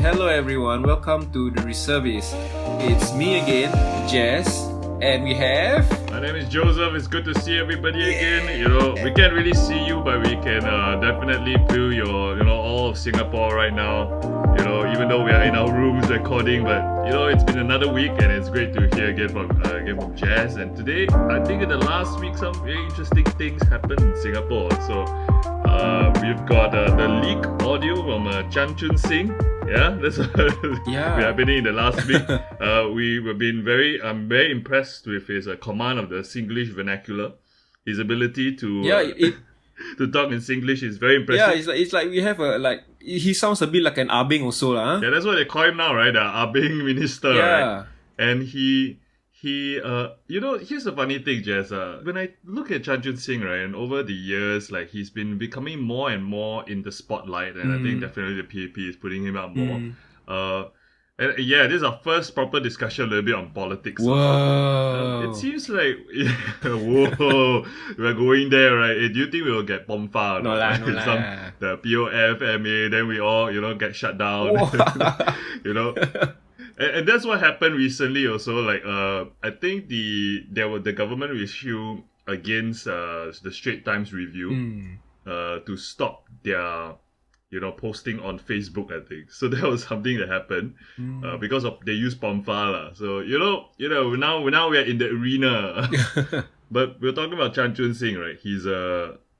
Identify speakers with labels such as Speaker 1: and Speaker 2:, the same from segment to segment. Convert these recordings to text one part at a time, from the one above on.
Speaker 1: Hello everyone, welcome to the Reservists. It's me again, Jess, and we have...
Speaker 2: My name is Joseph. It's good to see everybody again. We can't really see you, but we can definitely feel your, all of Singapore right now. Even though we are in our rooms recording, but it's been another week, and it's great to hear again from Jess. And today, I think in the last week, some very interesting things happened in Singapore. So we've got the leak audio from Chan Chun Sing. Yeah, that's what happening in the last week. I'm very impressed with his command of the Singlish vernacular. His ability to to talk in Singlish is very impressive.
Speaker 1: Yeah, it's like we have he sounds a bit like an Abing also, huh?
Speaker 2: Yeah, that's what they call him now, right? The Abing minister, right? And he here's the funny thing, Jess. When I look at Chan Chun Sing, right, and over the years, like he's been becoming more and more in the spotlight, and I think definitely the PAP is putting him up more. And this is our first proper discussion a little bit on politics.
Speaker 1: Whoa!
Speaker 2: It seems like whoa, we're going there, right? Do you think we will get Pomfa?
Speaker 1: No lah.
Speaker 2: The POF, MA, then we all get shut down. And that's what happened recently also. Like I think the government issue against the Straits Times review to stop their posting on Facebook, I think. So that was something that happened because of they use Pomfa lah. So now we are in the arena. But we're talking about Chan Chun Sing, right?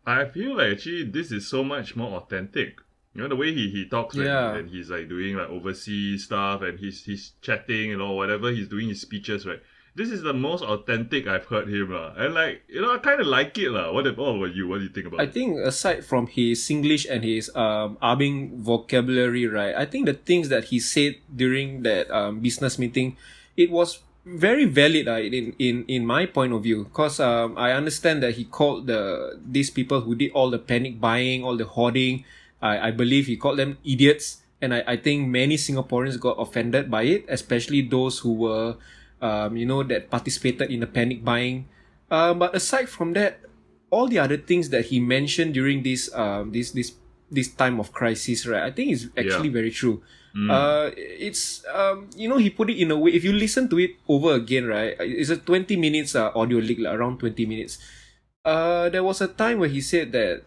Speaker 2: I feel like actually this is so much more authentic. The way he talks, and he's like doing like overseas stuff, and he's chatting and whatever he's doing his speeches, right? This is the most authentic I've heard him, and I kind of like it, What about you? What do you think about it?
Speaker 1: I think aside from his Singlish and his Abing vocabulary, right? I think the things that he said during that business meeting, it was very valid in my point of view, because I understand that he called these people who did all the panic buying, all the hoarding. I believe he called them idiots, and I think many Singaporeans got offended by it, especially those who were, that participated in the panic buying. But aside from that, all the other things that he mentioned during this time of crisis, right? I think is actually very true. It's he put it in a way. If you listen to it over again, right? It's a 20 minutes audio leak, around 20 minutes. There was a time where he said that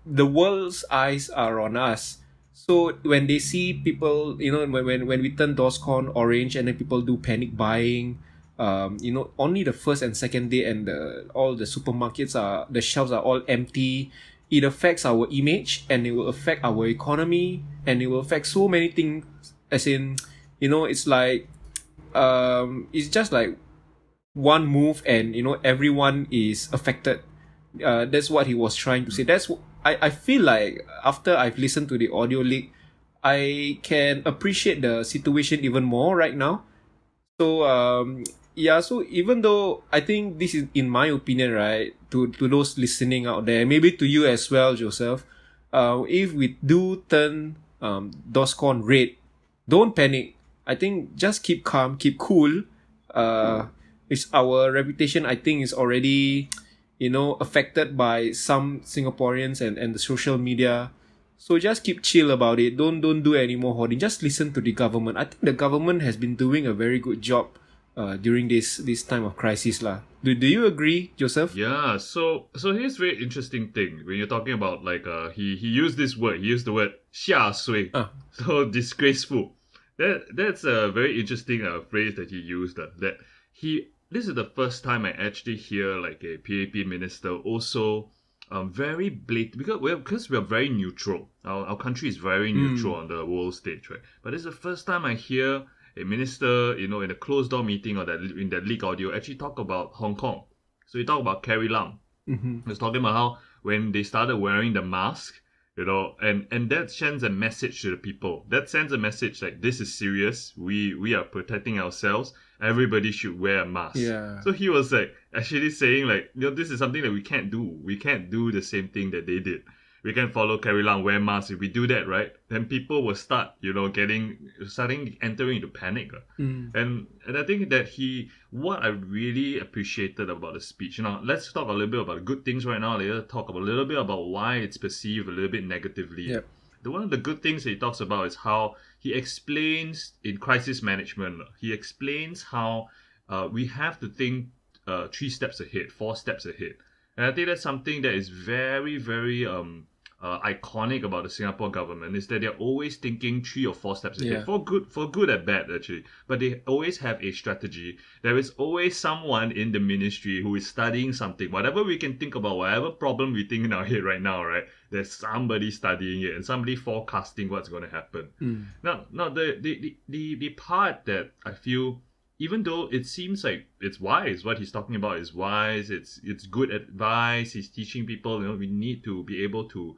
Speaker 1: the world's eyes are on us. So when they see people, when we turn DOSCON orange and then people do panic buying, only the first and second day and all the supermarkets the shelves are all empty. It affects our image, and it will affect our economy, and it will affect so many things. As in, it's like, it's just like one move, and everyone is affected. That's what he was trying to say. I feel like after I've listened to the audio leak, I can appreciate the situation even more right now. So so even though I think this is, in my opinion, right, to those listening out there, maybe to you as well, Joseph, if we do turn DOSCON red, don't panic. I think just keep calm, keep cool. It's our reputation, I think, is already affected by some Singaporeans and the social media. So just keep chill about it. Don't do any more hoarding. Just listen to the government. I think the government has been doing a very good job during this time of crisis lah. Do you agree, Joseph?
Speaker 2: Yeah. So here's a very interesting thing when you're talking about he used this word. He used the word 下水. So disgraceful. That's a very interesting phrase that he used. This is the first time I actually hear like a PAP minister also very blatant, because we are very neutral. Our country is very neutral on the world stage, right? But this is the first time I hear a minister, in a closed door meeting or in that leak audio actually talk about Hong Kong. So he talked about Carrie Lam. He was talking about how when they started wearing the mask, and that sends a message to the people. That sends a message like, this is serious. We are protecting ourselves. Everybody should wear a mask.
Speaker 1: Yeah.
Speaker 2: So he was like actually saying like, this is something that we can't do. We can't do the same thing that they did. We can follow Carrie Lam, wear masks. If we do that, right, then people will start, starting entering into panic. And I think that what I really appreciated about the speech. Let's talk a little bit about good things right now. Let's talk a little bit about why it's perceived a little bit negatively.
Speaker 1: Yep.
Speaker 2: one of the good things that he talks about is how he explains in crisis management. He explains how we have to think 3 steps ahead, 4 steps ahead, and I think that's something that is very, very iconic about the Singapore government, is that they're always thinking 3 or 4 steps ahead,
Speaker 1: Yeah.
Speaker 2: for good and bad actually. But they always have a strategy. There is always someone in the ministry who is studying something. Whatever we can think about, whatever problem we think in our head right now, right? There's somebody studying it and somebody forecasting what's going to happen. Now the part that I feel, even though it seems like it's wise, what he's talking about is wise, it's good advice, he's teaching people, we need to be able to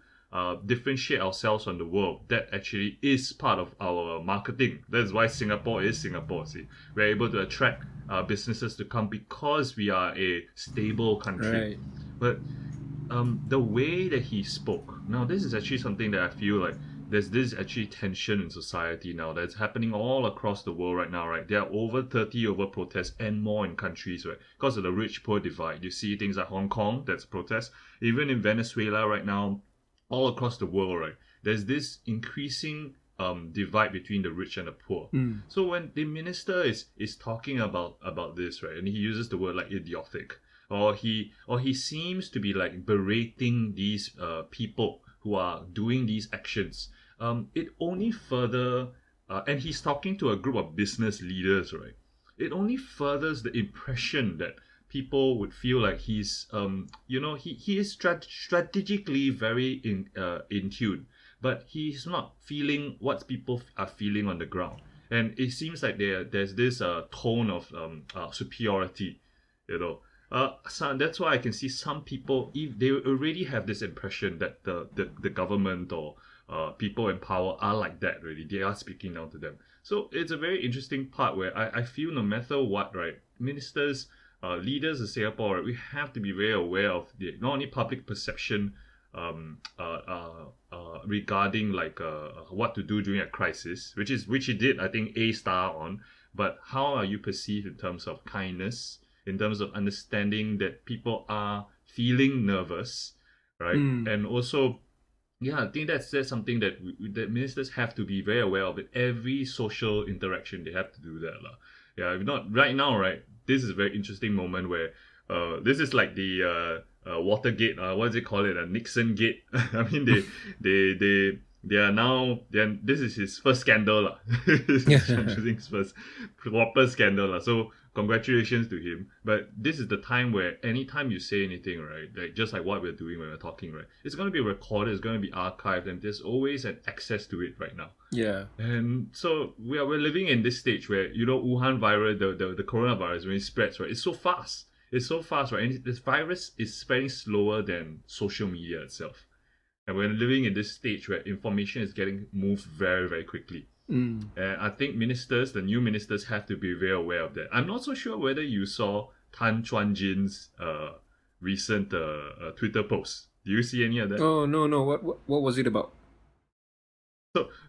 Speaker 2: differentiate ourselves from the world. That actually is part of our marketing. That's why Singapore is Singapore. See, we're able to attract businesses to come because we are a stable country.
Speaker 1: Right.
Speaker 2: But the way that he spoke, now this is actually something that I feel like there's this actually tension in society now that's happening all across the world right now, right? There are over 30 over protests and more in countries, right? Because of the rich-poor divide. You see things like Hong Kong, that's protest. Even in Venezuela right now, all across the world, right? There's this increasing divide between the rich and the poor. So when the minister is talking about this, right, and he uses the word like idiotic, or he seems to be like berating these people who are doing these actions, it only further, and he's talking to a group of business leaders, right? It only furthers the impression that people would feel like he's, he is strategically very in tune, but he's not feeling what people are feeling on the ground. And it seems like there's this tone of superiority, so that's why I can see some people, if they already have this impression that the government or people in power are like that already. They are speaking down to them. So it's a very interesting part where I feel no matter what, right, ministers, leaders of Singapore, right, we have to be very aware of not only public perception regarding like what to do during a crisis, which he did, I think, A star on, but how are you perceived in terms of kindness, in terms of understanding that people are feeling nervous, right? And also, yeah, I think that's something that that ministers have to be very aware of. It every social interaction, they have to do that, lah. Yeah, if not right now, right? This is a very interesting moment where this is like the Watergate. What is it called? Nixon Gate. I mean, they are now. This is his first scandal, lah. This is his first proper scandal, lah. So congratulations to him. But this is the time where anytime you say anything, right, like just like what we're doing when we're talking, right, it's going to be recorded, it's going to be archived, and there's always an access to it right now.
Speaker 1: Yeah.
Speaker 2: And so we're living in this stage where, Wuhan virus, the coronavirus, when it spreads, right, it's so fast. It's so fast, right? And this virus is spreading slower than social media itself. And we're living in this stage where information is getting moved very, very quickly. And I think the new ministers have to be very aware of that. I'm not so sure whether you saw Tan Chuan Jin's recent Twitter post. Do you see any of that?
Speaker 1: Oh, no. What was it about?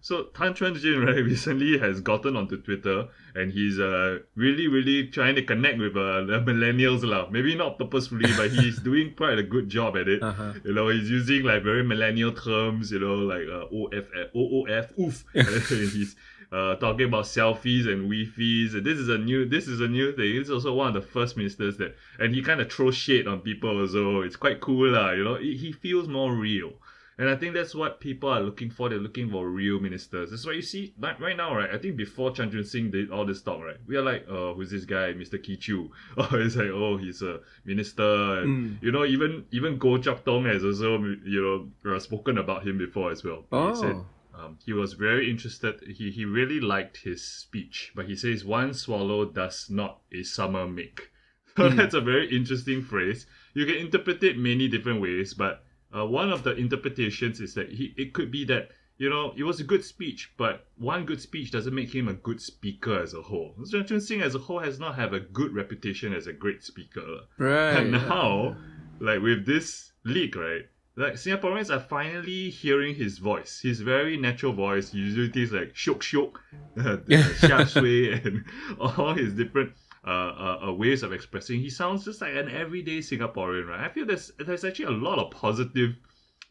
Speaker 2: So Tan Chuan Jin, right, recently has gotten onto Twitter, and he's really, really trying to connect with the millennials, lah. Maybe not purposefully, but he's doing quite a good job at it. He's using like very millennial terms, like OOF, oof. And he's talking about selfies and Wi-Fi's. And this is a new thing. He's also one of the first ministers and he kind of throws shade on people also. It's quite cool, lah. He feels more real. And I think that's what people are looking for. They're looking for real ministers. That's why you see, right now, right? I think before Chan Chun Sing did all this talk, right? We are like, oh, who's this guy, Mr. Kichu? Or it's like, oh, he's a minister. And, even Goh Chok Tong has also, spoken about him before as well.
Speaker 1: Oh.
Speaker 2: He said he was very interested. He really liked his speech. But he says, one swallow does not a summer make. So that's a very interesting phrase. You can interpret it many different ways, but one of the interpretations is that it could be that, it was a good speech, but one good speech doesn't make him a good speaker as a whole. Chan Chun Sing as a whole has not have a good reputation as a great speaker.
Speaker 1: Right.
Speaker 2: And now, like with this leak, right, like Singaporeans are finally hearing his voice, his very natural voice. He usually things like shok shok, xia shui, and all his different ways of expressing. He sounds just like an everyday Singaporean, right? I feel there's actually a lot of positive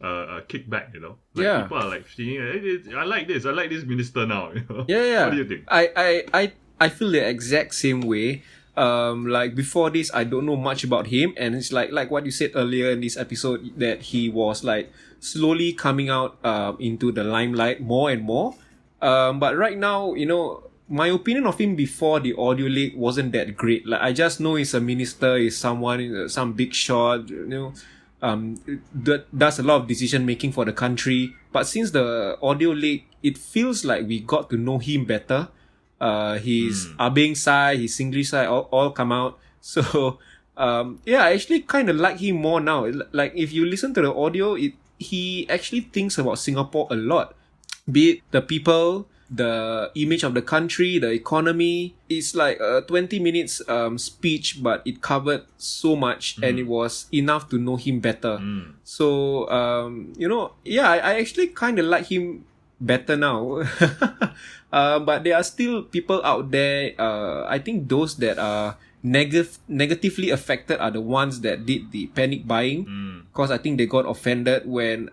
Speaker 2: kickback. Like people are like thinking, hey, I like this minister now.
Speaker 1: Yeah.
Speaker 2: What do you think?
Speaker 1: I feel the exact same way. Like before this, I don't know much about him, and it's like what you said earlier in this episode that he was like slowly coming out into the limelight more and more. But right now, my opinion of him before the audio leak wasn't that great. Like I just know he's a minister, he's someone, some big shot, that does a lot of decision making for the country. But since the audio leak, it feels like we got to know him better. His Abeng side, his Singlish side, all come out. So, yeah, I actually kind of like him more now. Like, if you listen to the audio, he actually thinks about Singapore a lot. Be it the people, the image of the country, the economy. It's like a 20 minutes speech, but it covered so much and it was enough to know him better. So, yeah, I actually kind of like him better now. But there are still people out there. I think those that are negatively affected are the ones that did the panic buying. Because I think they got offended when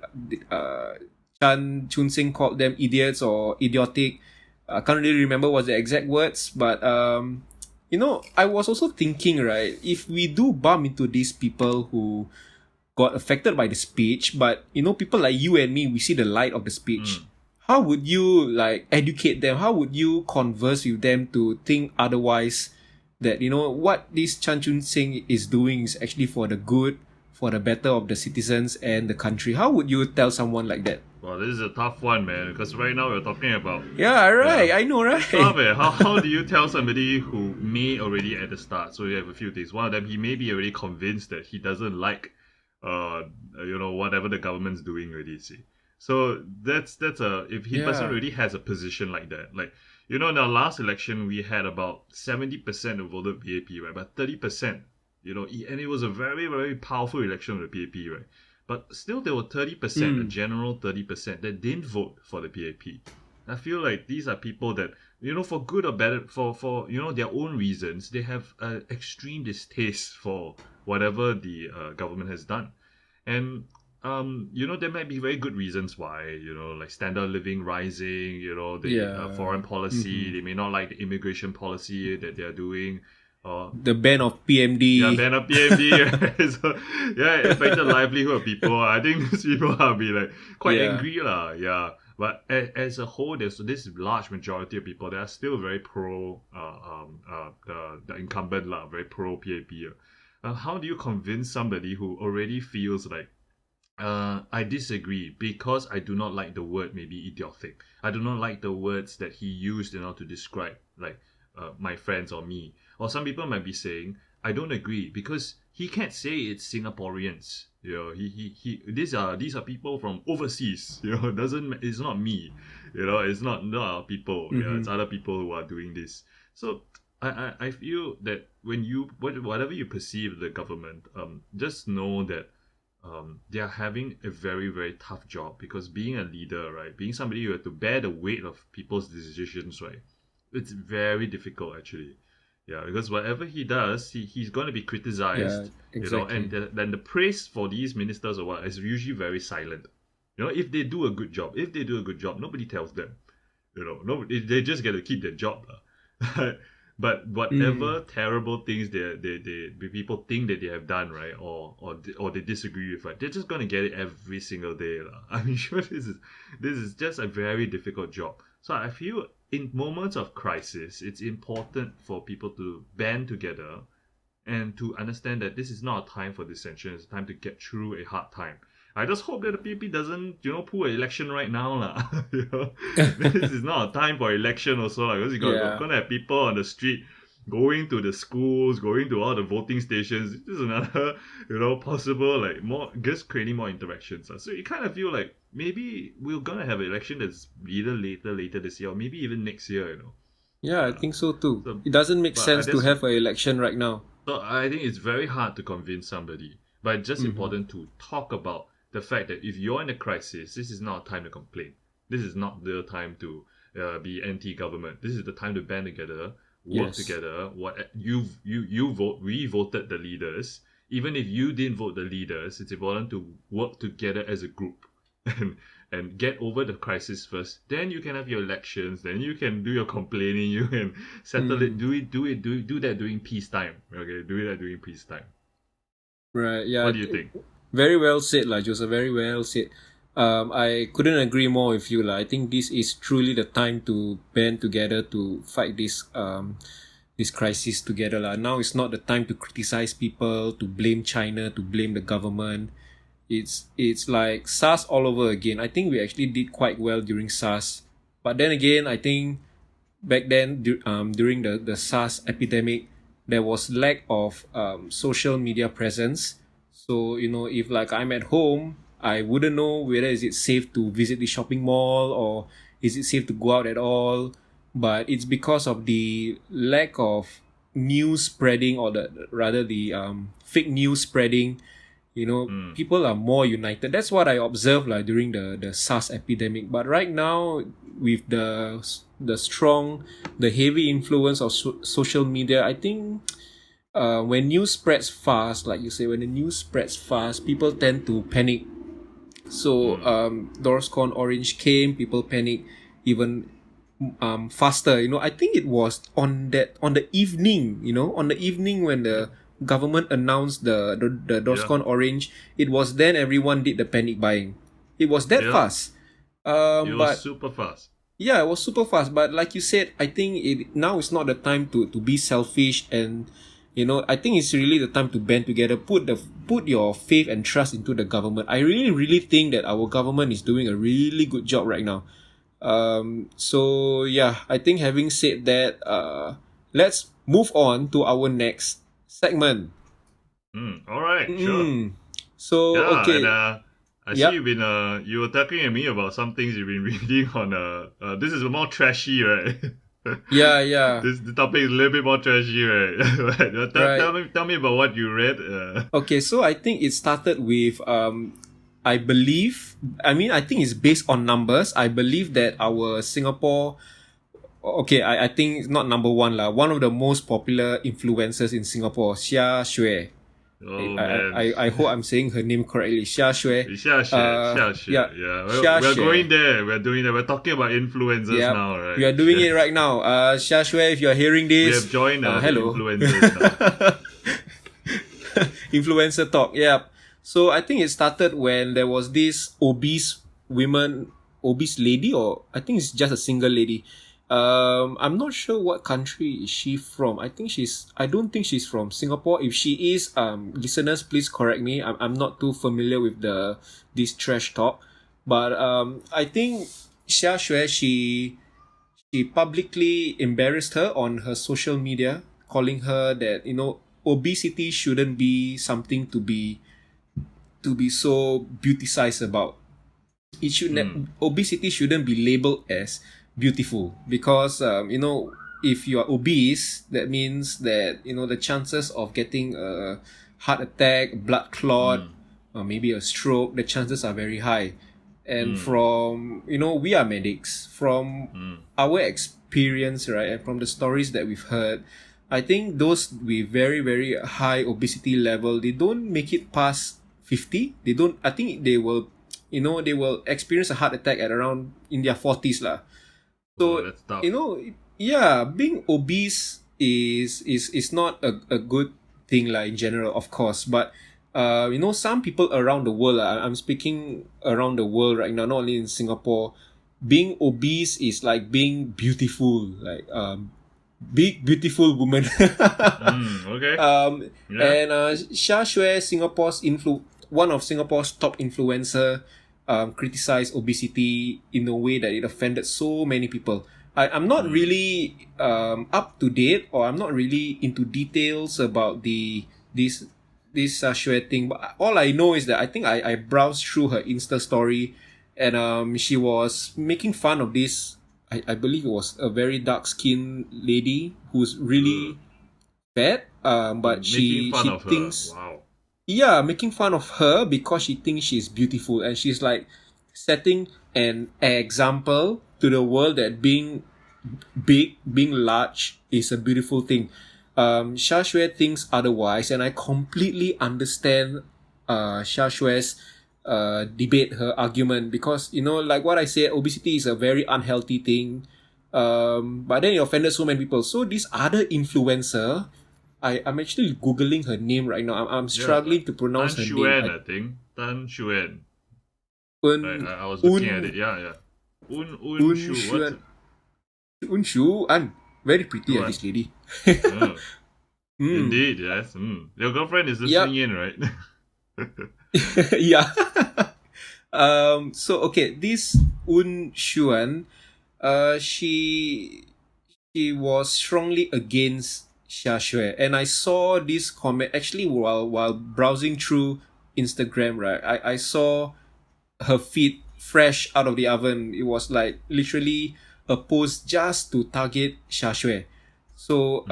Speaker 1: Chan Chun Sing called them idiots or idiotic. I can't really remember what the exact words, but I was also thinking, right, if we do bump into these people who got affected by the speech, but people like you and me, we see the light of the speech. How would you like educate them? How would you converse with them to think otherwise? That what this Chan Chun Sing is doing is actually for the good, for the better of the citizens and the country. How would you tell someone like that?
Speaker 2: Well, this is a tough one, man, because right now we're talking about...
Speaker 1: Yeah, right. I know, right?
Speaker 2: Tough, man. How do you tell somebody who may already at the start? So you have a few things. One of them, he may be already convinced that he doesn't like, whatever the government's doing already, see. So that's if he person already has a position like that. Like, in our last election, we had about 70% who voted PAP, right? But 30%, and it was a very, very powerful election of the PAP, right? But still, there were 30%, a general 30% that didn't vote for the PAP. I feel like these are people that, for good or better, for their own reasons, they have an extreme distaste for whatever the government has done. And, there might be very good reasons why, like standard of living rising, the foreign policy, they may not like the immigration policy that they're doing.
Speaker 1: The ban of PMD.
Speaker 2: Yeah, ban of PMD. So, it affected the livelihood of people. I think these people will be like quite angry. Yeah. But as a whole, there's this large majority of people that are still very pro the incumbent, very pro PAP. How do you convince somebody who already feels like I disagree because I do not like the word maybe idiotic. I do not like the words that he used in order to describe like my friends or me. Or some people might be saying, I don't agree because he can't say it's Singaporeans. These are people from overseas. It's not me. It's not our people. It's other people who are doing this. So I feel that when whatever you perceive the government, just know that they are having a very, very tough job because being a leader, right, being somebody who have to bear the weight of people's decisions, right, it's very difficult actually. Yeah, because whatever he does, he's going to be criticized.
Speaker 1: Yeah, exactly.
Speaker 2: And then the praise for these ministers or what is usually very silent. If they do a good job, nobody tells them. They just get to keep their job. But whatever terrible things they people think that they have done, right, or they disagree with, right, they're just gonna get it every single day. I'm sure this is just a very difficult job. So I feel in moments of crisis, it's important for people to band together and to understand that this is not a time for dissension. It's a time to get through a hard time. I just hope that the PAP doesn't, pull an election right now. This is not a time for election also. Because you're going to have people on the street going to the schools, going to all the voting stations. This is another, possible, just creating more interactions. So you kind of feel like maybe we're going to have an election that's either later this year, or maybe even next year,
Speaker 1: Yeah, I think so too. So, it doesn't make sense to have an election right now.
Speaker 2: So I think it's very hard to convince somebody. But it's just important to talk about the fact that if you're in a crisis, this is not a time to complain. This is not the time to be anti-government. This is the time to band together, work together. We voted the leaders, even if you didn't vote the leaders, it's important to work together as a group and get over the crisis first. Then you can have your elections. Then you can do your complaining. You can settle it. Do that during peacetime. Okay, do that during peacetime.
Speaker 1: Right. Yeah.
Speaker 2: What do you think?
Speaker 1: Very well said, Joseph. Very well said. I couldn't agree more with you, I think this is truly the time to band together to fight this crisis together, Now it's not the time to criticize people, to blame China, to blame the government. It's like SARS all over again. I think we actually did quite well during SARS, but then again, I think back then during the SARS epidemic, there was lack of social media presence. So if like I'm at home, I wouldn't know whether is it safe to visit the shopping mall or is it safe to go out at all. But it's because of the lack of news spreading, or the fake news spreading. People are more united. That's what I observed during the SARS epidemic. But right now, with the heavy influence of social media, I think when news spreads fast, like you say, when the news spreads fast, people tend to panic. So DORSCON Orange came, people panic even faster. I think it was on the evening, when the government announced the DORSCON Orange. It was then everyone did the panic buying. It was that fast.
Speaker 2: It was super fast.
Speaker 1: Yeah, it was super fast. But like you said, I think now is not the time to be selfish, and I think it's really the time to band together. Put your faith and trust into the government. I really, really think that our government is doing a really good job right now. So yeah, I think having said that, let's move on to our next segment.
Speaker 2: All right, sure.
Speaker 1: So okay.
Speaker 2: And, I see you've been you were talking to me about some things you've been reading on this is more trashy, right?
Speaker 1: Yeah.
Speaker 2: The topic is a little bit more trashy, right? Tell me about what you read.
Speaker 1: Okay, so I think it started with I think it's based on numbers. I believe that our Singapore, okay, I think it's not number one one of the most popular influencers in Singapore, Xia Xue.
Speaker 2: Oh, man.
Speaker 1: I hope I'm saying her name correctly. Xia Xue.
Speaker 2: Xia Xue. Yeah. We're going there. We're doing that. We're talking about influencers now, right?
Speaker 1: We are doing it right now. Xia Xue, if you're hearing this,
Speaker 2: we have joined
Speaker 1: hello.
Speaker 2: influencers now.
Speaker 1: Influencer talk, yeah. So I think it started when there was this obese lady, or I think it's just a single lady. I'm not sure what country is she from. I don't think she's from Singapore. If she is, listeners, please correct me. I'm not too familiar with this trash talk. But I think Xia Xue, she publicly embarrassed her on her social media, calling her that, obesity shouldn't be something to be so beauticized about. It should obesity shouldn't be labeled as beautiful, because if you are obese, that means that the chances of getting a heart attack, blood clot, or maybe a stroke, the chances are very high. And from we are medics, from our experience, right, and from the stories that we've heard, I think those with very, very high obesity level, they don't make it past 50. I think they will experience a heart attack at around in their 40s lah. So, being obese is not a good thing in general, of course. But, some people around the world, I'm speaking around the world right now, not only in Singapore, being obese is like being beautiful, big, beautiful woman.
Speaker 2: Okay.
Speaker 1: And Xia Xue, one of Singapore's top influencer, criticized obesity in a way that it offended so many people. I'm not really up to date, or I'm not really into details about this Xue thing. But all I know is that I think I browsed through her Insta story, and she was making fun of this. I believe it was a very dark-skinned lady who's really fat. But she thinks.
Speaker 2: Wow.
Speaker 1: Yeah, making fun of her because she thinks she's beautiful, and she's like setting an example to the world that being big, being large is a beautiful thing. Xia Xue thinks otherwise, and I completely understand Xia Xue's debate, her argument, because like what I said, obesity is a very unhealthy thing. But then it offended so many people. So this other influencer, I'm actually googling her name right now. I'm
Speaker 2: Yeah,
Speaker 1: struggling to
Speaker 2: Tan
Speaker 1: pronounce her name.
Speaker 2: Xuan, I think. Tan Xuan.
Speaker 1: Un
Speaker 2: I was looking at
Speaker 1: Un
Speaker 2: it. Yeah, yeah. Un
Speaker 1: Un
Speaker 2: Shu. What's
Speaker 1: Xuan
Speaker 2: it?
Speaker 1: Un Shu An. Very pretty,
Speaker 2: Xuan.
Speaker 1: this lady.
Speaker 2: Oh,
Speaker 1: Mm.
Speaker 2: indeed, yes. Your girlfriend is listening
Speaker 1: Yep.
Speaker 2: in, right?
Speaker 1: Yeah. So okay, this Un Xuan, she was strongly against Xia Xue, and I saw this comment actually while browsing through Instagram. Right, I saw her feet fresh out of the oven. It was like literally a post just to target Xia Xue. So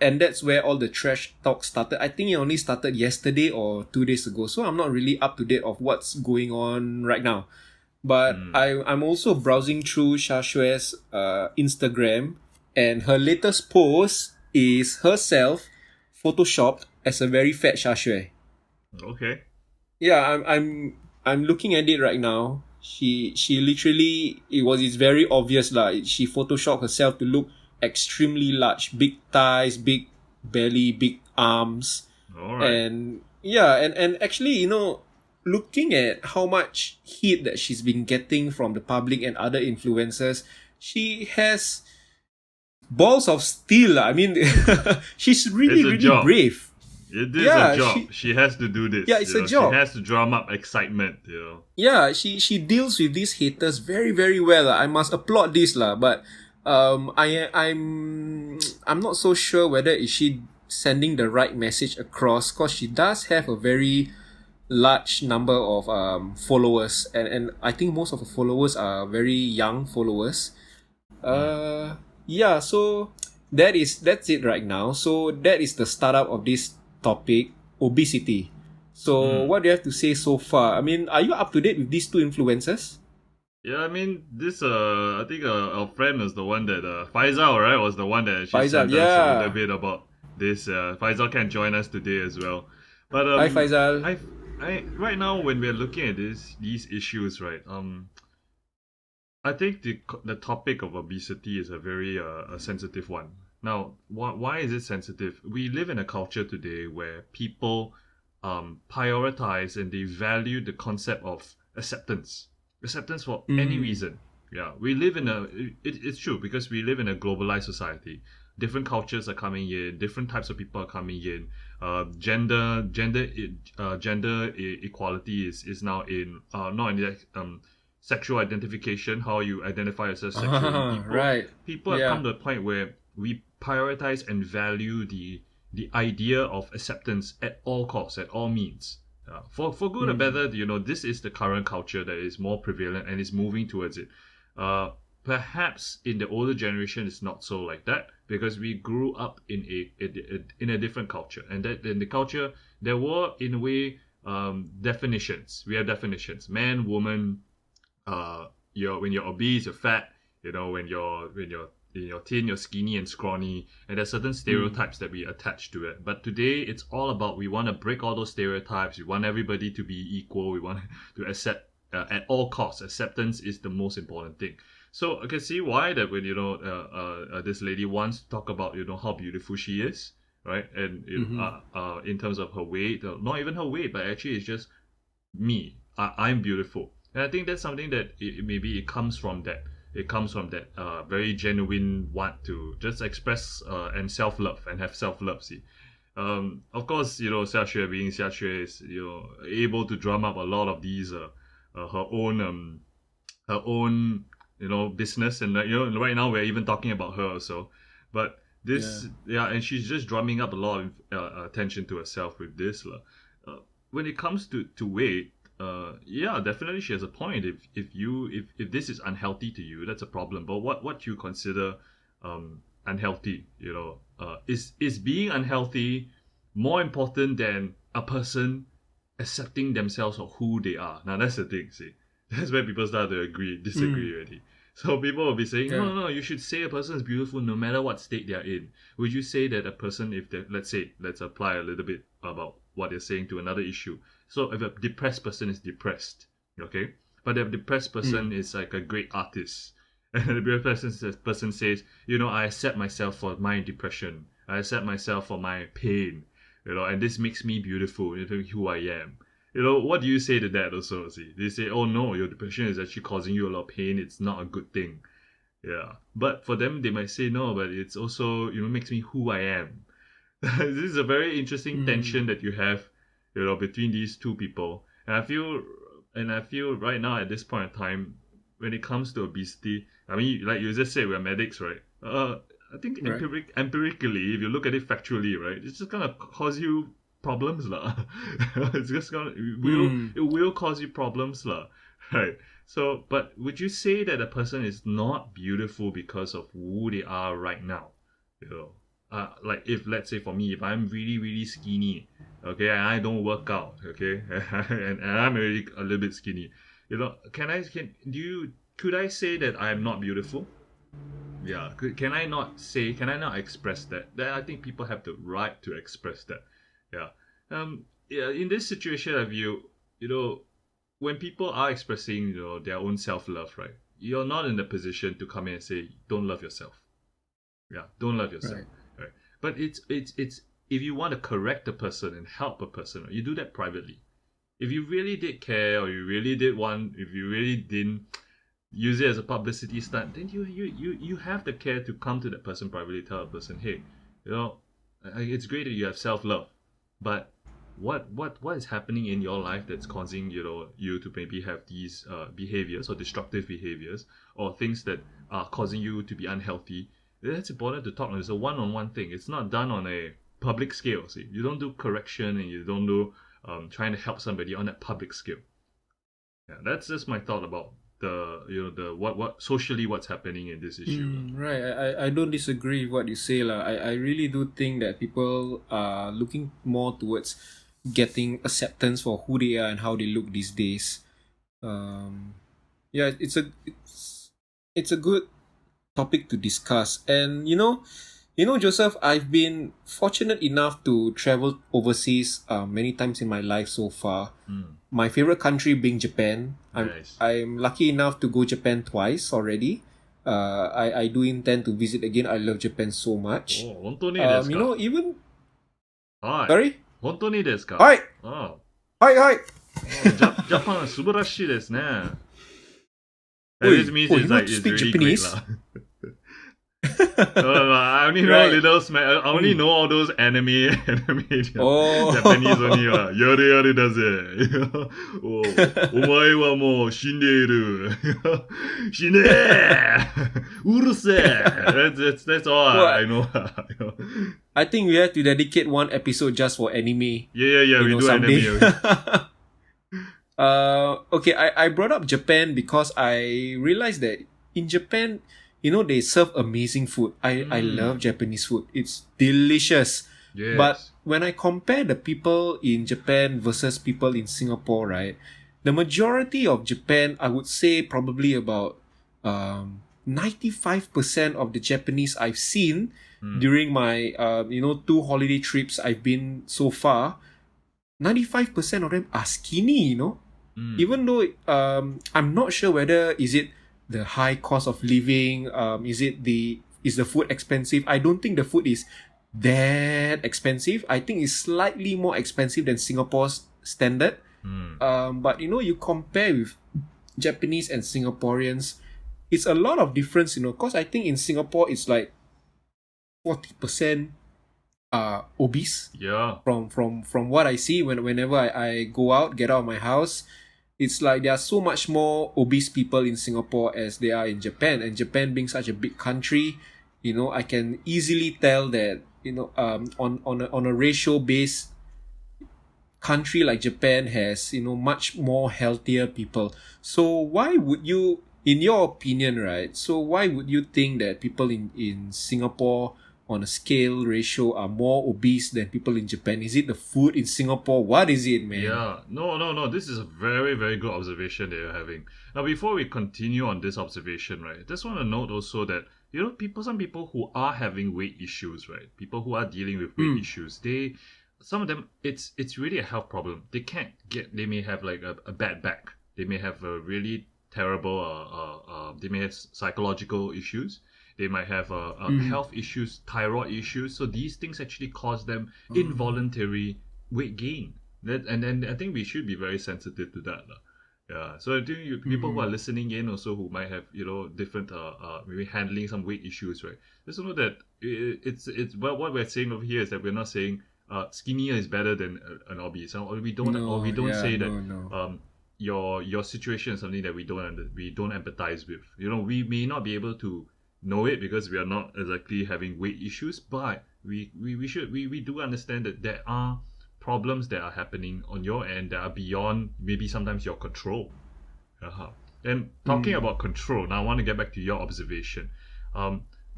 Speaker 1: and that's where all the trash talk started. I think it only started yesterday or 2 days ago. So I'm not really up to date of what's going on right now. But
Speaker 2: Hmm.
Speaker 1: I'm also browsing through Xia Xue's Instagram, and her latest post is herself photoshopped as a very fat Xia Xue.
Speaker 2: Okay.
Speaker 1: Yeah, I'm looking at it right now. She literally, it's very obvious lah. She photoshopped herself to look extremely large, big thighs, big belly, big arms,
Speaker 2: All right.
Speaker 1: and yeah, and actually, looking at how much heat that she's been getting from the public and other influencers, she has balls of steel lah. I mean, she's really
Speaker 2: It's a
Speaker 1: really
Speaker 2: job.
Speaker 1: brave.
Speaker 2: It is a
Speaker 1: Yeah,
Speaker 2: job. She has to do
Speaker 1: yeah,
Speaker 2: this.
Speaker 1: it's a
Speaker 2: She
Speaker 1: job.
Speaker 2: has to drum up excitement.
Speaker 1: Yeah, she deals with these haters very very well lah. I must applaud this lah. But I'm not so sure whether is she sending the right message across, because she does have a very large number of followers, and I think most of the followers are very young followers.
Speaker 2: Mm.
Speaker 1: Yeah, so that's it right now. So that is the startup of this topic, obesity. So
Speaker 2: Mm.
Speaker 1: what do you have to say so far? I mean, are you up to date with these two influencers?
Speaker 2: Yeah, I mean, this, I think our friend was the one that, Faisal, right, was the one that actually
Speaker 1: Faisal,
Speaker 2: sent us a little
Speaker 1: yeah.
Speaker 2: bit about this. Faisal can join us today as well. But,
Speaker 1: Hi Faisal.
Speaker 2: I, right now, when we're looking at these issues, right, I think the topic of obesity is a very a sensitive one. Now, why is it sensitive? We live in a culture today where people prioritize and they value the concept of acceptance for any
Speaker 1: Mm,
Speaker 2: reason. Yeah, we live in it's true because we live in a globalized society. Different cultures are coming in, different types of people are coming in. Gender equality is now in not in the sexual identification, how you identify yourself sexually.
Speaker 1: right.
Speaker 2: People have
Speaker 1: Yeah.
Speaker 2: come to a point where we prioritize and value the idea of acceptance at all costs, at all means. For good or
Speaker 1: Mm,
Speaker 2: better, this is the current culture that is more prevalent and is moving towards it. Uh, Perhaps in the older generation, it's not so like that because we grew up in a different culture, and that in the culture there were in a way definitions. We have definitions: man, woman, when you're obese, you're fat. When you're in your teen, you're skinny and scrawny, and there's certain
Speaker 1: mm,
Speaker 2: stereotypes that we attach to it. But today, it's all about we want to break all those stereotypes. We want everybody to be equal. We want to accept at all costs. Acceptance is the most important thing. So I can see why that when this lady wants to talk about how beautiful she is, right? And
Speaker 1: mm-hmm.
Speaker 2: in terms of her weight, not even her weight, but actually it's just me. I'm beautiful, and I think that's something that maybe it comes from that. It comes from that very genuine want to just express and self love and have self love. See, of course, Xia Xue being Xia Xue is able to drum up a lot of these her own business, and right now we're even talking about her also. But
Speaker 1: Yeah.
Speaker 2: this, yeah, and she's just drumming up a lot of attention to herself with this lah. When it comes to weight, yeah, definitely she has a point. If this is unhealthy to you, that's a problem. But what you consider unhealthy, is being unhealthy more important than a person accepting themselves or who they are? Now that's the thing. See, that's where people start to disagree
Speaker 1: Mm,
Speaker 2: already. So people will be saying,
Speaker 1: Yeah.
Speaker 2: no, you should say a person is beautiful no matter what state they're in. Would you say that a person, if they, let's apply a little bit about what they're saying to another issue. So if a depressed person is depressed, okay, but if a depressed person is like a great artist, and the depressed person says, I accept myself for my depression, I accept myself for my pain, and this makes me beautiful, who I am. What do you say to that also? See, they say, oh no, your depression is actually causing you a lot of pain. It's not a good thing. Yeah. But for them, they might say, no, but it's also, makes me who I am. This is a very interesting tension that you have, between these two people. And I feel right now at this point in time, when it comes to obesity, I mean, like you just said, we're medics, right? I think
Speaker 1: Right.
Speaker 2: empirically, if you look at it factually, right, it's just gonna cause you problems lah. It's just gonna it will cause you problems lah, right? So, but would you say that a person is not beautiful because of who they are right now? You know, like if let's say for me, if I'm really really skinny, okay, and I don't work out, okay, and I'm already a little bit skinny, could I say that I'm not beautiful? Yeah, can I not express that? Then I think people have the right to express that. Yeah. Yeah, in this situation of when people are expressing, their own self-love, right? You're not in the position to come in and say, don't love yourself. Yeah, don't love yourself.
Speaker 1: Right.
Speaker 2: Right. But it's if you want to correct a person and help a person, you do that privately. If you really did care, or you really did want, if you really didn't use it as a publicity stunt, then you have the care to come to that person privately, tell a person, hey, it's great that you have self-love, but what is happening in your life that's causing you to maybe have these behaviors or destructive behaviors or things that are causing you to be unhealthy? That's important to talk on. It's a one-on-one thing. It's not done on a public scale. See, you don't do correction and you don't do trying to help somebody on that public scale. Yeah, that's just my thought about the what socially what's happening in this issue.
Speaker 1: Right. I don't disagree with what you say lah. I really do think that people are looking more towards getting acceptance for who they are and how they look these days. Yeah, it's a good topic to discuss. And Joseph, I've been fortunate enough to travel overseas many times in my life so far. My favorite country being Japan.
Speaker 2: Nice.
Speaker 1: I'm lucky enough to go Japan twice already. I do intend to visit again. I love Japan so much.
Speaker 2: 本当にですか?
Speaker 1: Even
Speaker 2: はい。
Speaker 1: sorry.
Speaker 2: 本当にですか?
Speaker 1: はい。
Speaker 2: あ
Speaker 1: はい。
Speaker 2: ジャパン素晴らしいですね.
Speaker 1: Oi,
Speaker 2: This means
Speaker 1: you
Speaker 2: it's
Speaker 1: know how
Speaker 2: like
Speaker 1: to
Speaker 2: it's
Speaker 1: speak
Speaker 2: really
Speaker 1: Japanese?
Speaker 2: great lah. I only know
Speaker 1: Right.
Speaker 2: little I only know all those anime
Speaker 1: Oh.
Speaker 2: Japanese only はやれやれだぜお前はもう死んでいる死ねうるせえ That's all
Speaker 1: What?
Speaker 2: I know.
Speaker 1: I think we have to dedicate one episode just for anime.
Speaker 2: Yeah, we do
Speaker 1: someday.
Speaker 2: anime.
Speaker 1: Okay, I brought up Japan because I realized that in Japan, they serve amazing food. I love Japanese food. It's delicious.
Speaker 2: Yes.
Speaker 1: But when I compare the people in Japan versus people in Singapore, right, the majority of Japan, I would say probably about 95% of the Japanese I've seen during my 2 holiday trips I've been so far, 95% of them are skinny, Even though I'm not sure whether is it the high cost of living, is the food expensive? I don't think the food is that expensive. I think it's slightly more expensive than Singapore's standard. But you compare with Japanese and Singaporeans, it's a lot of difference, because I think in Singapore it's like 40% obese.
Speaker 2: Yeah.
Speaker 1: From what I see whenever I go out, get out of my house, it's like there are so much more obese people in Singapore as there are in Japan. And Japan being such a big country, I can easily tell that on a ratio base, country like Japan has much more healthier people. So why would you, in your opinion, right? So why would you think that people in Singapore on a scale ratio are more obese than people in Japan? Is it the food in Singapore? What is it, man?
Speaker 2: Yeah, no. This is a very, very good observation that you're having. Now, before we continue on this observation, right, just want to note also that some people who are having weight issues, right, people who are dealing with weight issues, some of them, it's really a health problem. They may have like a bad back. They may have a really terrible, they may have psychological issues. They might have health issues, thyroid issues. So these things actually cause them involuntary weight gain. And then I think we should be very sensitive to that. Yeah. So I think people who are listening in also who might have different maybe handling some weight issues, right? Just know that it's what we're saying over here is that we're not saying skinnier is better than an obese. Or we don't say that your situation is something that we don't empathize with. We may not be able to know it because we are not exactly having weight issues, but we do understand that there are problems that are happening on your end that are beyond maybe sometimes your control. And talking about control, now I want to get back to your observation.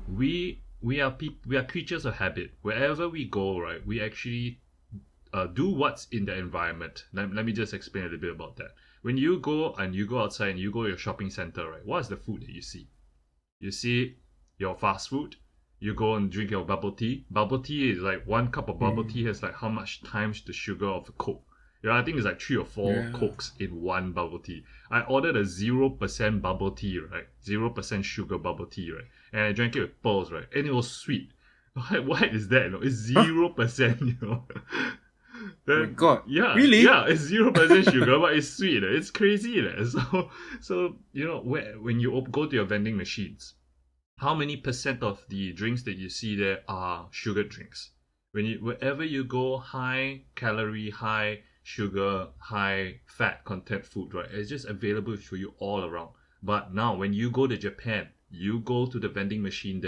Speaker 2: We are creatures of habit. Wherever we go, right, we actually do what's in the environment. Let me just explain a little bit about that. When you go outside and you go to your shopping center, right, what is the food that you see? You see your fast food. You go and drink your bubble tea. Bubble tea is like one cup of bubble tea has like how much times the sugar of a Coke. I think it's like 3 or 4 Cokes in one bubble tea. I ordered a 0% bubble tea, right? 0% sugar bubble tea, right? And I drank it with pearls, right? And it was sweet. What is that? It's 0%,
Speaker 1: Oh my God.
Speaker 2: Yeah,
Speaker 1: Really?
Speaker 2: Yeah, it's 0% sugar, but it's sweet. It's crazy. So when you go to your vending machines, how many percent of the drinks that you see there are sugar drinks? Wherever you go, high calorie, high sugar, high fat content food, right? It's just available for you all around. But now, when you go to Japan, you go to the vending machine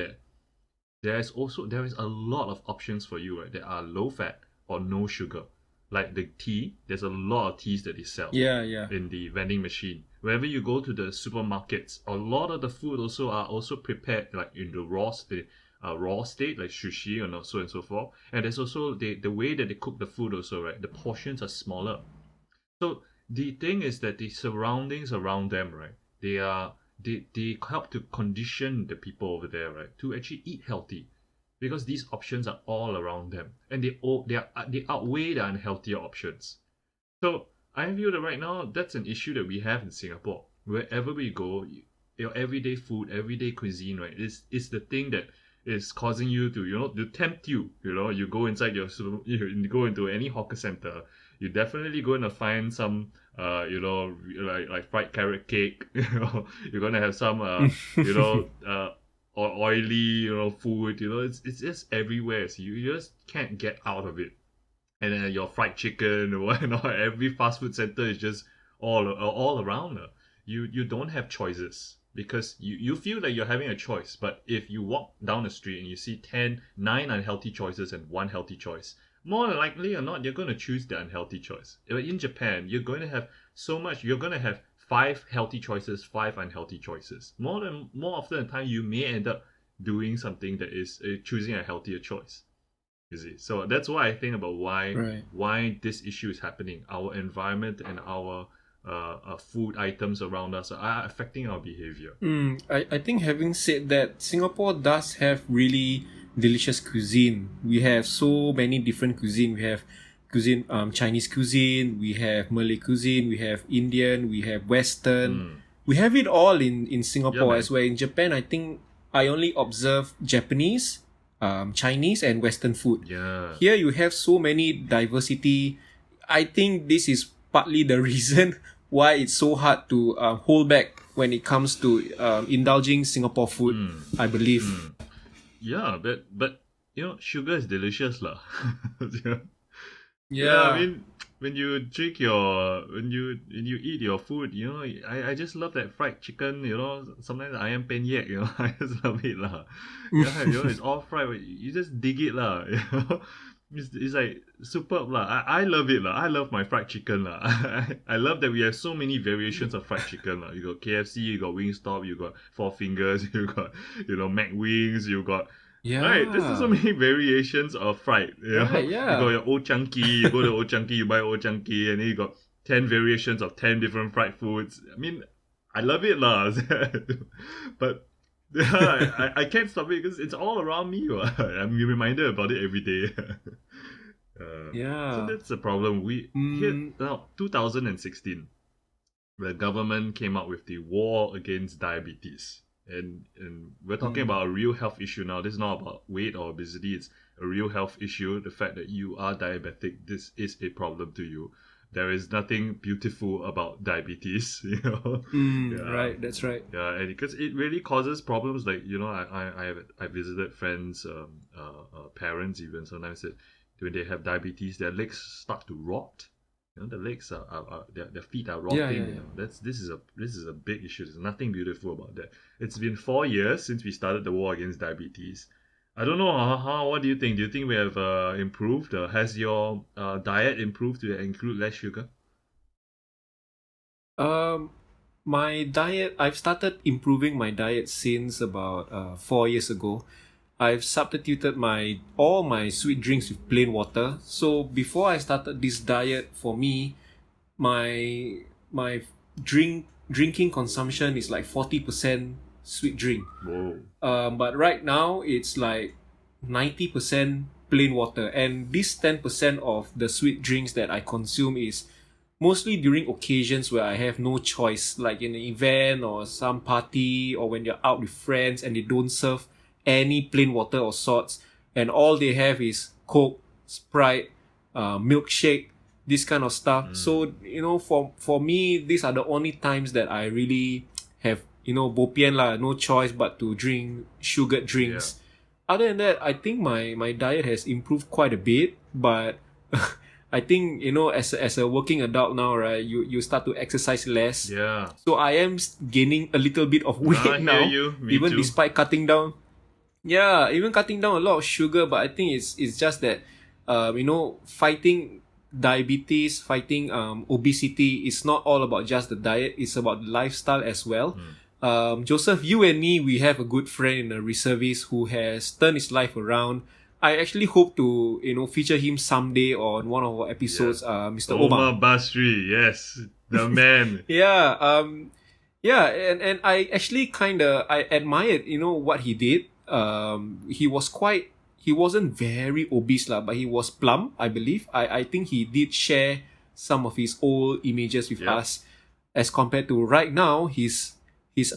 Speaker 2: there is a lot of options for you, right? That are low fat or no sugar. Like the tea, there's a lot of teas that they sell in the vending machine. Wherever you go to the supermarkets, a lot of the food are also prepared like in the raw state, like sushi and so and so forth. And there's also the way that they cook the food also, right? The portions are smaller. So the thing is that the surroundings around them, right? They help to condition the people over there, right, to actually eat healthy. Because these options are all around them, and they outweigh the unhealthier options. So I feel that right now that's an issue that we have in Singapore. Wherever we go, your everyday food, everyday cuisine, right, is the thing that is causing you to tempt you. You go inside you go into any hawker center, you're definitely going to find some like fried carrot cake. You're gonna have some or oily, food, it's just everywhere. So you just can't get out of it. And then your fried chicken or whatnot, every fast food center is just all around. You don't have choices because you feel like you're having a choice. But if you walk down the street and you see 9 unhealthy choices and 1 healthy choice, more likely or not, you're going to choose the unhealthy choice. In Japan, you're going to have so much. You're going to have 5 healthy choices, 5 unhealthy choices. More often than time, you may end up doing something that is choosing a healthier choice. You see, so that's why I think about why this issue is happening. Our environment and our food items around us are affecting our behavior.
Speaker 1: I think having said that, Singapore does have really delicious cuisine. We have so many different cuisine. We have Chinese cuisine, we have Malay cuisine, we have Indian, we have Western. We have it all in Singapore as well. In Japan, I think I only observe Japanese, Chinese, and Western food.
Speaker 2: Yeah.
Speaker 1: Here you have so many diversity. I think this is partly the reason why it's so hard to hold back when it comes to indulging Singapore food, I believe.
Speaker 2: Yeah, but sugar is delicious lah.
Speaker 1: Yeah,
Speaker 2: I mean, when you eat your food, I just love that fried chicken. Sometimes ayam penyet, I just love it lah. It's all fried. You just dig it lah. It's like superb lah. I love it lah. I love my fried chicken lah. I love that we have so many variations of fried chicken lah. You got KFC, you got Wingstop, you got Four Fingers, you got Mac Wings, you got Right, there's so
Speaker 1: Yeah.
Speaker 2: many variations of fried.
Speaker 1: Right.
Speaker 2: You got
Speaker 1: Yeah.
Speaker 2: your old chunky. You go to old chunky, you buy old chunky, and then you got 10 variations of 10 different fried foods. I mean, I love it, lah. But yeah, I can't stop it because it's all around me. I'm reminded about it every day. So
Speaker 1: Yeah.
Speaker 2: that's the problem. We here
Speaker 1: Mm,
Speaker 2: now, 2016, the government came out with the war against diabetes. And we're talking
Speaker 1: mm.
Speaker 2: about a real health issue now. This is not about weight or obesity. It's a real health issue. The fact that you are diabetic, this is a problem to you. There is nothing beautiful about diabetes, Yeah,
Speaker 1: Right. That's right.
Speaker 2: yeah, and because it really causes problems. Like I visited friends, parents even sometimes that when they have diabetes, their legs start to rot. The legs are their feet are
Speaker 1: Yeah.
Speaker 2: rotting.
Speaker 1: Yeah. Yeah.
Speaker 2: This is a big issue. There's nothing beautiful about that. It's been 4 years since we started the war against diabetes. I don't know how. What do you think? Do you think we have improved? Has your diet improved to include less sugar?
Speaker 1: Um, my diet. I've started improving my diet since about 4 years ago. I've substituted my all my sweet drinks with plain water. So before I started this diet, for me, my drinking consumption is like 40% sweet drink.
Speaker 2: Whoa.
Speaker 1: But right now it's like 90% plain water, and this 10% of the sweet drinks that I consume is mostly during occasions where I have no choice, like in an event or some party, or when you're out with friends and they don't serve any plain water or sorts, and all they have is Coke, Sprite, milkshake, this kind of stuff.
Speaker 2: Mm,
Speaker 1: So for me, these are the only times that I really have bo pian lah, no choice but to drink sugared
Speaker 2: yeah.
Speaker 1: drinks. Other than that, I think my diet has improved quite a bit, but I think as a working adult now, right? You start to exercise less,
Speaker 2: Yeah.
Speaker 1: so I am gaining a little bit of
Speaker 2: I
Speaker 1: weight
Speaker 2: hear
Speaker 1: now,
Speaker 2: you. Me
Speaker 1: even
Speaker 2: too.
Speaker 1: despite cutting down. Yeah, even cutting down a lot of sugar, but I think it's just that, fighting diabetes, fighting obesity is not all about just the diet. It's about the lifestyle as well.
Speaker 2: Mm.
Speaker 1: Joseph, you and me, we have a good friend in the reservist who has turned his life around. I actually hope to feature him someday on one of our
Speaker 2: Yeah.
Speaker 1: episodes. Mr. Omar.
Speaker 2: Omar Basri, yes, the man.
Speaker 1: Yeah. Yeah, and I actually kind of I admired what he did. He wasn't very obese lah, but he was plump, I believe. I think he did share some of his old images with
Speaker 2: Yep.
Speaker 1: us, as compared to right now. He's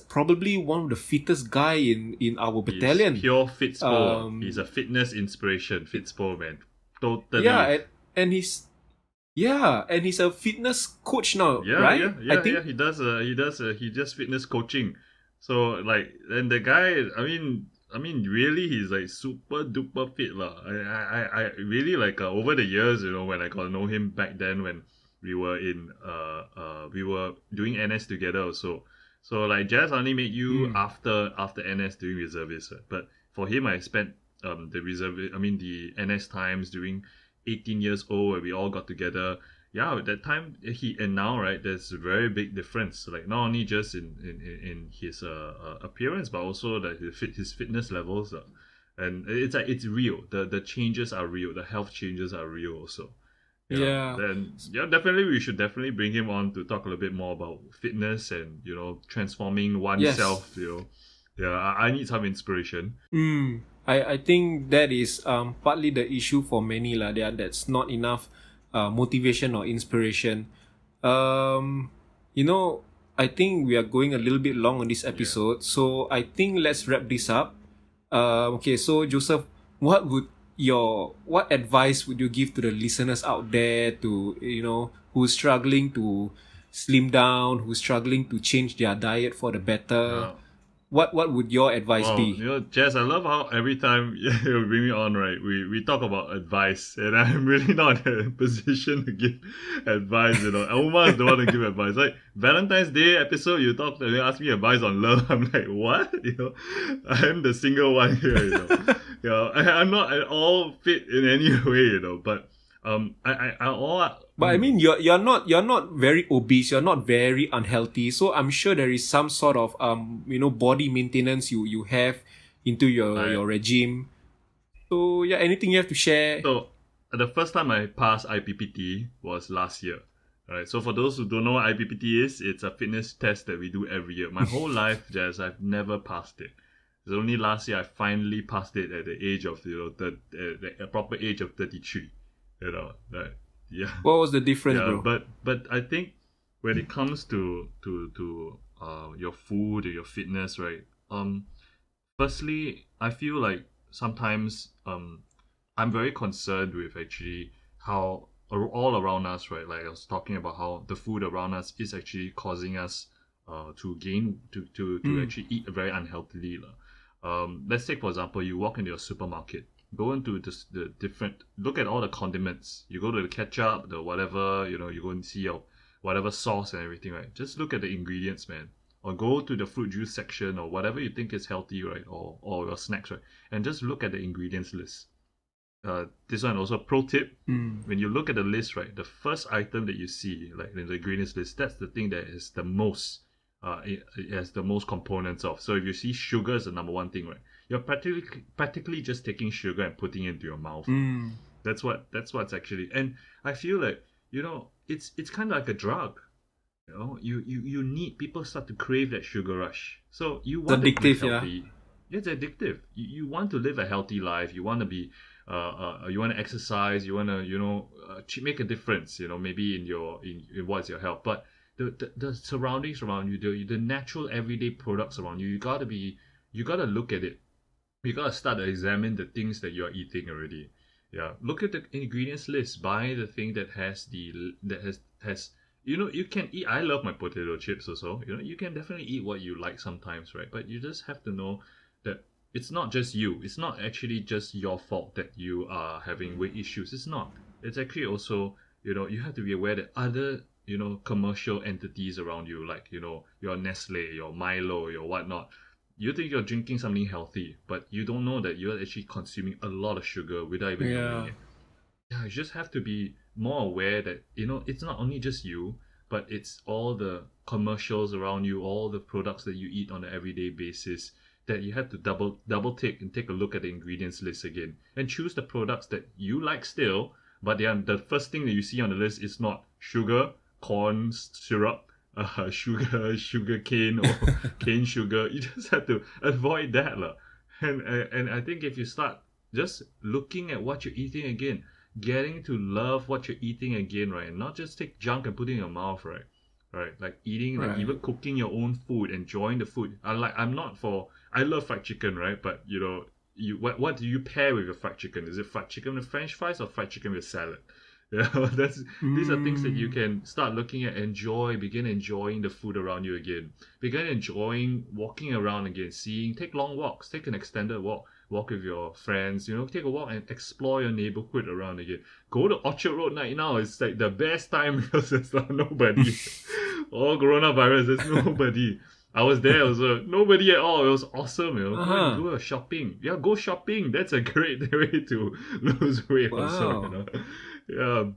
Speaker 1: probably one of the fittest guy in our
Speaker 2: He's
Speaker 1: battalion.
Speaker 2: pure Fitspo. He's
Speaker 1: Um,
Speaker 2: a fitness inspiration. Fitspo, man.
Speaker 1: yeah,
Speaker 2: Totally.
Speaker 1: and he's a fitness coach now,
Speaker 2: Yeah,
Speaker 1: right?
Speaker 2: yeah,
Speaker 1: I
Speaker 2: yeah, yeah.
Speaker 1: think.
Speaker 2: He does fitness coaching. So like, and the guy, I mean, really, he's like super duper fit lah. I really like over the years, when I got to know him back then when we were doing NS together also. So like, Jazz only met you
Speaker 1: Mm,
Speaker 2: after NS doing reservists, right? But for him, I spent the NS times during 18 years old where we all got together. Yeah, at that time he and now, right, there's a very big difference. Like not only just in his appearance, but also that his fitness levels. And it's like it's real. The changes are real. The health changes are real also. Yeah.
Speaker 1: yeah.
Speaker 2: Then yeah, definitely we should definitely bring him on to talk a little bit more about fitness and transforming
Speaker 1: Yes.
Speaker 2: oneself. Yeah, I need some inspiration.
Speaker 1: I think that is partly the issue for many lah. That's not enough motivation or inspiration. Um, I think we are going a little bit long on this
Speaker 2: Yeah.
Speaker 1: episode, so I think let's wrap this up. Okay, so Joseph, what advice would you give to the listeners out there, to who's struggling to slim down, who's struggling to change their diet for the better?
Speaker 2: Uh,
Speaker 1: What would your advice
Speaker 2: Wow,
Speaker 1: be?
Speaker 2: Jess, I love how every time you bring me on, right, we talk about advice, and I'm really not in a position to give advice. Omar is the one to give advice. Like Valentine's Day episode, you ask me advice on love. I'm like, what? I'm the single one here. I'm not at all fit in any way. But I all.
Speaker 1: But I mean, you're not very obese. You're not very unhealthy. So I'm sure there is some sort of body maintenance you have into your
Speaker 2: I
Speaker 1: your regime. So yeah, anything you have to share?
Speaker 2: So the first time I passed IPPT was last year. Alright, so for those who don't know what IPPT is, it's a fitness test that we do every year. My whole life, Jazz, I've never passed it. It's only last year I finally passed it at the age of the proper age of 33. Yeah,
Speaker 1: What was the difference,
Speaker 2: yeah.
Speaker 1: bro?
Speaker 2: But I think when it comes to your food or your fitness, right? Firstly, I feel like sometimes I'm very concerned with actually how all around us, right? Like I was talking about how the food around us is actually causing us to actually eat very unhealthily. Let's take for example, you walk into your supermarket, go into the different, look at all the condiments. You go to the ketchup, the whatever, you go and see your whatever sauce and everything, right? Just look at the ingredients, man. Or go to the fruit juice section or whatever you think is healthy, right? Or your snacks, right? And just look at the ingredients list. This one also pro tip: when you look at the list, right, the first item that you see, like in the ingredients list, that's the thing that is the most. It has the most components of. So if you see sugar is the number one thing, right, you're practically just taking sugar and putting it into your mouth. That's what's actually. And I feel like it's kind of like a drug. You need, people start to crave that sugar rush. So you want to eat
Speaker 1: Addictive, yeah.
Speaker 2: healthy. It's addictive. You want to live a healthy life. You want to be you want to exercise. You want to make a difference. Maybe in what's your health. But the surroundings around you, the natural everyday products around you, you gotta look at it. You gotta start to examine the things that you're eating already. Yeah, look at the ingredients list. Buy the thing that has you can eat. I love my potato chips also. You can definitely eat what you like sometimes, right? But you just have to know that it's not just you. It's not actually just your fault that you are having weight issues. It's not. It's actually also, you have to be aware that other, commercial entities around you, like, your Nestle, your Milo, your whatnot, you think you're drinking something healthy, but you don't know that you're actually consuming a lot of sugar without even knowing
Speaker 1: Yeah.
Speaker 2: it. Yeah, you just have to be more aware that it's not only just you, but it's all the commercials around you, all the products that you eat on an everyday basis, that you have to double take and take a look at the ingredients list again and choose the products that you like still. But the first thing that you see on the list is not sugar, corn syrup, sugar cane, or cane sugar. You just have to avoid that, lah. And I think if you start just looking at what you're eating again, getting to love what you're eating again, right? And not just take junk and put it in your mouth, right? Right, like eating, like
Speaker 1: Right.
Speaker 2: even cooking your own food, enjoying the food. I love fried chicken, right? But what do you pair with your fried chicken? Is it fried chicken with French fries or fried chicken with salad? Yeah, these are things that you can start looking at, begin enjoying the food around you again. Begin enjoying walking around again, take long walks, take an extended walk with your friends, take a walk and explore your neighborhood around again. Go to Orchard Road night now. It's like the best time because there's nobody. All coronavirus, there's nobody. I was there, it was nobody at all. It was awesome, Go shopping. Yeah, go shopping. That's a great way to lose weight also,
Speaker 1: Wow.
Speaker 2: Yeah.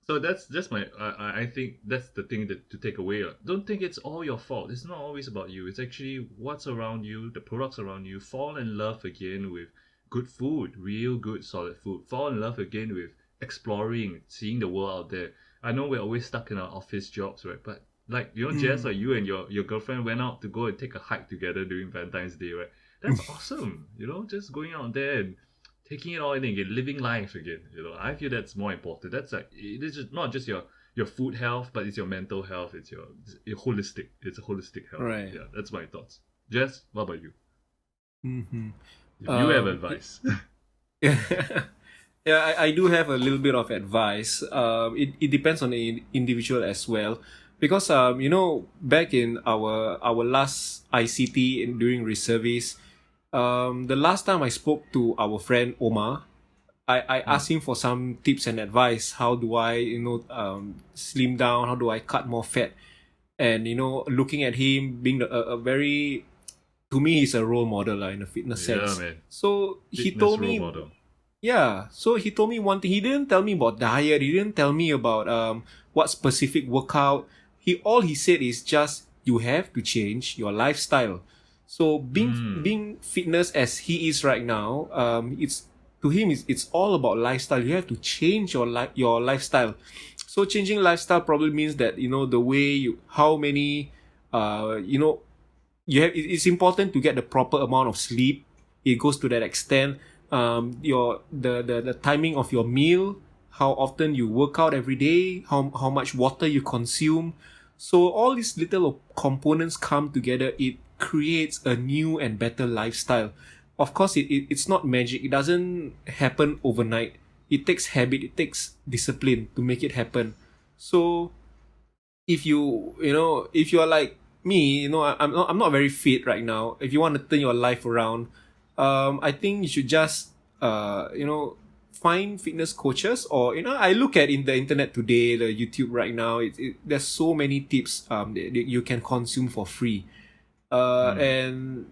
Speaker 2: So that's just I think that's the thing to take away. Don't think it's all your fault. It's not always about you. It's actually what's around you, the products around you. Fall in love again with good food, real good solid food. Fall in love again with exploring, seeing the world out there. I know we're always stuck in our office jobs, right? But like, Jess, or you and your girlfriend went out to go and take a hike together during Valentine's Day, right? That's awesome. Just going out there and taking it all in again, living life again. I feel that's more important. That's like, it is just not just your food health, but it's your mental health. It's your holistic. It's a holistic health.
Speaker 1: Right.
Speaker 2: Yeah, that's my thoughts. Jess, what about you?
Speaker 1: Mm-hmm.
Speaker 2: If you have advice.
Speaker 1: Yeah, I do have a little bit of advice. It depends on the individual as well, because back in our last ICT during reservists, the last time I spoke to our friend Omar, I asked him for some tips and advice. How do I slim down? How do I cut more fat? And looking at him being a very, to me, he's a role model in a fitness sense.
Speaker 2: Man.
Speaker 1: So
Speaker 2: Fitness
Speaker 1: he told me,
Speaker 2: role model.
Speaker 1: yeah. So he told me one thing. He didn't tell me about diet. He didn't tell me about what specific workout. All he said is just you have to change your lifestyle. So being fitness as he is right now, it's to him, it's all about lifestyle. You have to change your lifestyle. So changing lifestyle probably means that, the way how many, it's important to get the proper amount of sleep. It goes to that extent. The timing of your meal, how often you work out every day, how much water you consume. So all these little components come together. It creates a new and better lifestyle. Of course, it's not magic. It doesn't happen overnight. It takes habit. It takes discipline to make it happen. So if you're like me, I'm not very fit right now. If you want to turn your life around, I think you should just find fitness coaches, or I look at in the internet today, the YouTube right now. There's so many tips that you can consume for free. And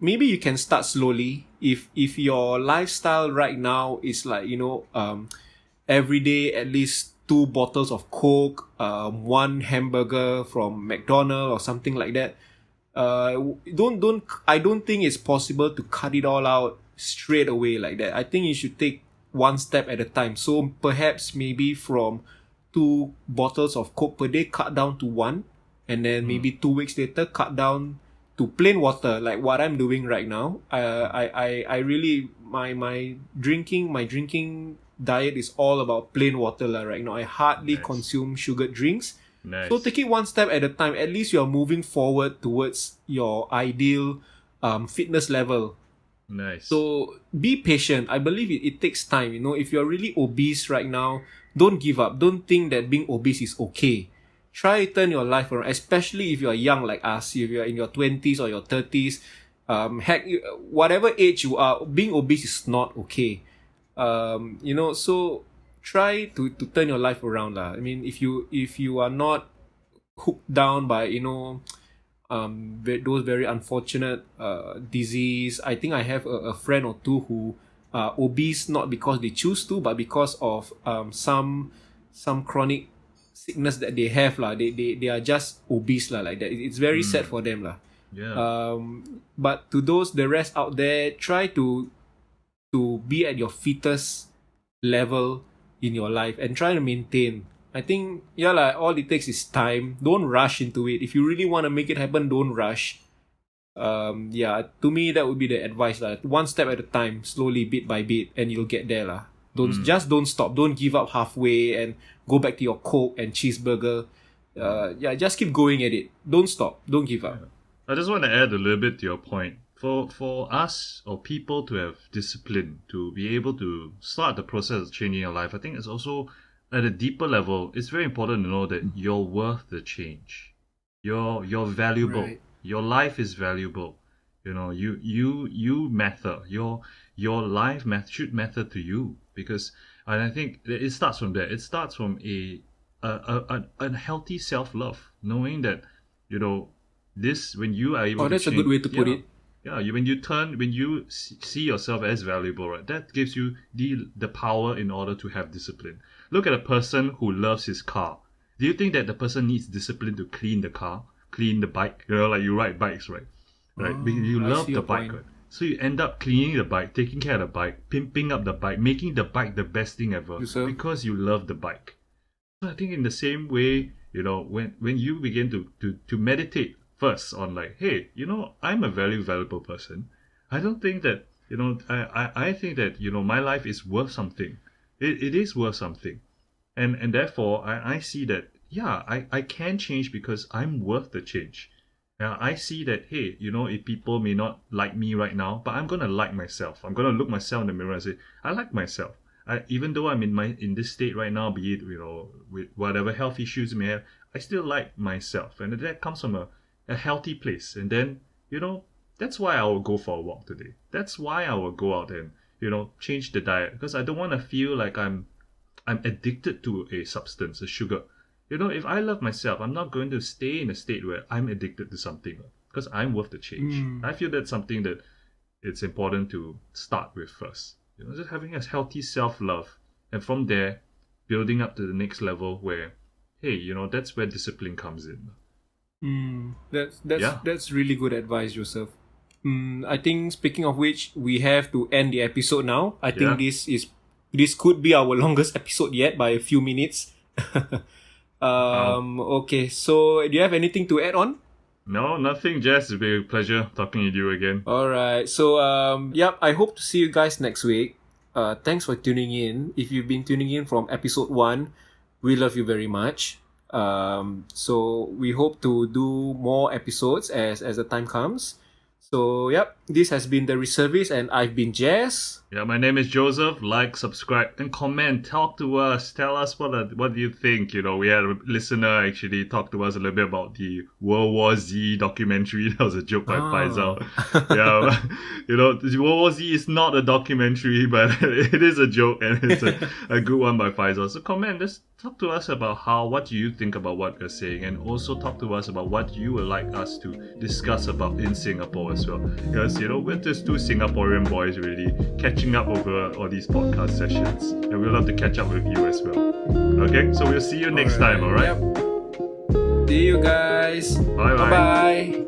Speaker 1: maybe you can start slowly. If your lifestyle right now is like every day at least 2 bottles of Coke, 1 hamburger from McDonald's or something like that. I don't think it's possible to cut it all out straight away like that. I think you should take one step at a time. So perhaps maybe from 2 bottles of Coke per day, cut down to 1, and then maybe 2 weeks later cut down to plain water, like what I'm doing right now. I really my drinking diet is all about plain water right now. I hardly consume sugared drinks.
Speaker 2: Nice.
Speaker 1: So take it one step at a time. At least you're moving forward towards your ideal fitness level.
Speaker 2: Nice.
Speaker 1: So be patient. I believe it takes time. If you're really obese right now, don't give up. Don't think that being obese is okay. Try to turn your life around, especially if you're young like us, if you're in your 20s or your 30s. Heck, whatever age you are, being obese is not okay. So try to turn your life around lah. I mean, if you are not hooked down by those very unfortunate disease. I think I have a friend or two who are obese not because they choose to, but because of some chronic sickness that they have lah. They are just obese lah, like that. It's very sad for them lah.
Speaker 2: Yeah.
Speaker 1: But to the rest out there, try to be at your fittest level in your life and try to maintain. I think all it takes is time. Don't rush into it. If you really want to make it happen, don't rush. To me that would be the advice lah. One step at a time, slowly, bit by bit, and you'll get there lah. Don't stop. Don't give up halfway and go back to your Coke and cheeseburger. Just keep going at it. Don't stop. Don't give up.
Speaker 2: I just want to add a little bit to your point. For us or people to have discipline, to be able to start the process of changing your life, I think it's also at a deeper level, it's very important to know that you're worth the change. You're valuable.
Speaker 1: Right.
Speaker 2: Your life is valuable. You matter. Your life should matter to you, and I think it starts from there. It starts from a healthy self-love, knowing that this, when you are able to
Speaker 1: that's
Speaker 2: change,
Speaker 1: a good way to put it.
Speaker 2: Yeah, when you see yourself as valuable, right? That gives you the power in order to have discipline. Look at a person who loves his car. Do you think that the person needs discipline to clean the car, clean the bike? Like you ride bikes, right? Right. You love the bike, right? So you end up cleaning the bike, taking care of the bike, pimping up the bike, making the bike the best thing ever, because you love the bike. So I think in the same way, when you begin to meditate first on like, hey, I'm a valuable person. I don't think that, I think that, my life is worth something. It is worth something. And therefore, I see that, I can change because I'm worth the change. I see that, hey, if people may not like me right now, but I'm going to like myself. I'm going to look myself in the mirror and say, I like myself. Even though I'm in this state right now, be it, with whatever health issues I may have, I still like myself. And that comes from a healthy place. And then, that's why I will go for a walk today. That's why I will go out and, change the diet. Because I don't want to feel like I'm addicted to a substance, a sugar. If I love myself, I'm not going to stay in a state where I'm addicted to something. Because I'm worth the change. I feel that's something that it's important to start with first. Just having a healthy self-love. And from there, building up to the next level where, hey, that's where discipline comes in.
Speaker 1: That's really good advice, Joseph. I think speaking of which, we have to end the episode now. I think this could be our longest episode yet by a few minutes. Okay, so do you have anything to add on?
Speaker 2: No, nothing, Jess. It's been a pleasure talking to you again.
Speaker 1: Alright, so I hope to see you guys next week. Thanks for tuning in. If you've been tuning in from episode 1, we love you very much. So we hope to do more episodes as the time comes. So this has been the Reservists, and I've been Jess.
Speaker 2: Yeah, my name is Joseph. Like, subscribe, and comment. Talk to us. Tell us what do you think. You know, we had a listener actually talk to us a little bit about the World War Z documentary. That was a joke by Faisal. Yeah, you know, World War Z is not a documentary, but it is a joke, and it's a good one by Faisal. So comment. Just talk to us about what do you think about what we're saying, and also talk to us about what you would like us to discuss about in Singapore as well. Because, you know, we're just two Singaporean boys really catching up over all these podcast sessions, and we'd love to catch up with you as well. Okay, so we'll see you next time, alright?
Speaker 1: See you guys.
Speaker 2: Bye.
Speaker 1: Bye.